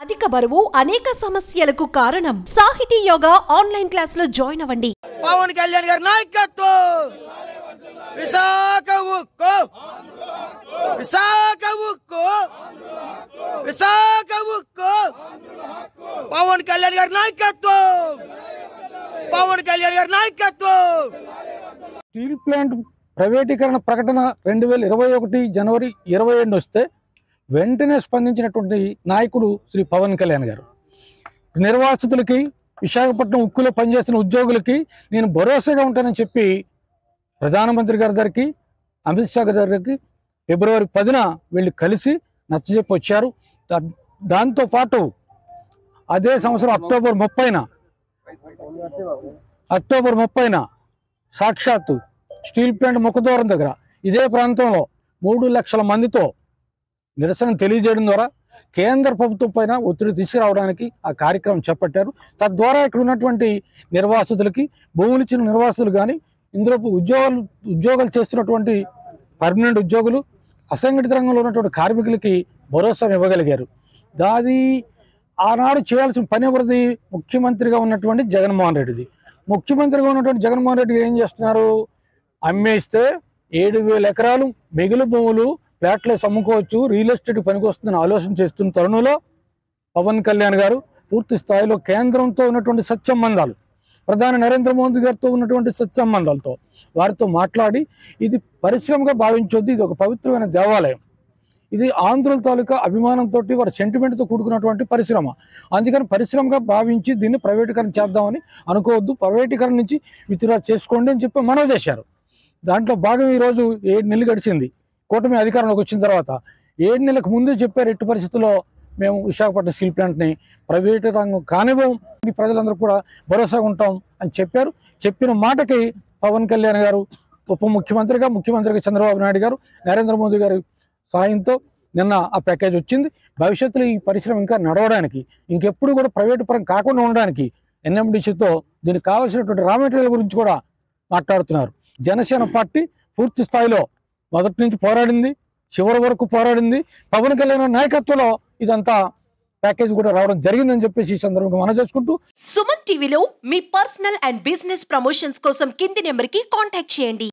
అధిక బరువు అనేక సమస్యలకు కారణం. సాహితీ యోగా ఆన్లైన్ క్లాస్ లో జాయిన్ అవ్వండి. పవన్ కళ్యాణ్ గారి నాయకత్వం, విశాఖ ఉక్కు, విశాఖ ఉక్కు, విశాఖ ఉక్కు, పవన్ కళ్యాణ్ గారి నాయకత్వం, పవన్ కళ్యాణ్ గారి నాయకత్వం. స్టీల్ ప్లాంట్ ప్రైవేటీకరణ ప్రకటన 2021 జనవరి 27 వస్తే వెంటనే స్పందించినటువంటి నాయకుడు శ్రీ పవన్ కళ్యాణ్ గారు. నిర్వాసితులకి, విశాఖపట్నం ఉక్కులో పనిచేస్తున్న ఉద్యోగులకి నేను భరోసాగా ఉంటానని చెప్పి ప్రధానమంత్రి గారి దగ్గరికి, అమిత్ షా గారి దగ్గరికి ఫిబ్రవరి 10న వీళ్ళు కలిసి నచ్చజెప్పి వచ్చారు. దాంతోపాటు అదే సంవత్సరం అక్టోబర్ 30న సాక్షాత్తు స్టీల్ ప్లాంట్ ముఖద్వారం దగ్గర ఇదే ప్రాంతంలో 3 లక్షల మందితో నిరసన తెలియజేయడం ద్వారా కేంద్ర ప్రభుత్వం పైన ఒత్తిడి తీసుకురావడానికి ఆ కార్యక్రమం చేపట్టారు. తద్వారా ఇక్కడ ఉన్నటువంటి నిర్వాసితులకి, భూములు ఇచ్చిన నిర్వాసితులు కానీ, ఇందులో ఉద్యోగాలు చేస్తున్నటువంటి పర్మనెంట్ ఉద్యోగులు, అసంఘటిత రంగంలో ఉన్నటువంటి కార్మికులకి భరోసా ఇవ్వగలిగారు. దాది ఆనాడు చేయాల్సిన పని ఎవరిది? ముఖ్యమంత్రిగా ఉన్నటువంటి జగన్మోహన్ రెడ్డిది. ముఖ్యమంత్రిగా ఉన్నటువంటి జగన్మోహన్ రెడ్డి ఏం చేస్తున్నారు? అమ్మేస్తే 7,000 ఎకరాలు మిగులు భూములు ఫ్లాట్లే అమ్ముకోవచ్చు, రియల్ ఎస్టేట్ పనికి వస్తుందని ఆలోచన చేస్తున్న తరుణంలో పవన్ కళ్యాణ్ గారు పూర్తి స్థాయిలో కేంద్రంతో ఉన్నటువంటి సత్సంబంధాలు, ప్రధాని నరేంద్ర మోదీ గారితో ఉన్నటువంటి సత్సంబంధాలతో వారితో మాట్లాడి ఇది పరిశ్రమగా భావించొద్దు, ఇది ఒక పవిత్రమైన దేవాలయం, ఇది ఆంధ్రుల తాలూకా అభిమానంతో వారి సెంటిమెంట్తో కూడుకున్నటువంటి పరిశ్రమ, అందుకని పరిశ్రమగా భావించి దీన్ని ప్రైవేటీకరణ చేద్దామని అనుకోవద్దు, ప్రైవేటీకరణ నుంచి విత్డ్రా చేసుకోండి అని చెప్పి మనవి చేశారు. దాంట్లో భాగం ఈరోజు 7 నెలలు గడిచింది. కూటమి అధికారంలోకి వచ్చిన తర్వాత 7 నెలలకు ముందే చెప్పారు, ఎట్టి పరిస్థితుల్లో మేము విశాఖపట్నం స్టీల్ ప్లాంట్ని ప్రైవేటు రంగం కానివ్వం, ప్రజలందరూ కూడా భరోసాగా ఉంటాం అని చెప్పారు. చెప్పిన మాటకి పవన్ కళ్యాణ్ గారు ఉప ముఖ్యమంత్రిగా చంద్రబాబు నాయుడు గారు, నరేంద్ర మోదీ గారి సాయంతో నిన్న ఆ ప్యాకేజ్ వచ్చింది. భవిష్యత్తులో ఈ పరిశ్రమ ఇంకా నడవడానికి, ఇంకెప్పుడు కూడా ప్రైవేటు పరం కాకుండా ఉండడానికి ఎన్ఎండిసితో దీనికి కావాల్సినటువంటి రా మెటీరియల్ గురించి కూడా మాట్లాడుతున్నారు. జనసేన పార్టీ పూర్తి స్థాయిలో మొదటి నుంచి పోరాడింది, చివరి వరకు పోరాడింది. పవన్ కళ్యాణ్ నాయకత్వంలో ఇదంతా ప్యాకేజ్ కూడా రావడం జరిగిందని చెప్పేసి ఈ సందర్భంగా మనం చేసుకుంటూ, సుమన్ టీవీలో మీ పర్సనల్ అండ్ బిజినెస్ ప్రమోషన్స్ కోసం కింది నెంబర్కి కాంటాక్ట్ చేయండి.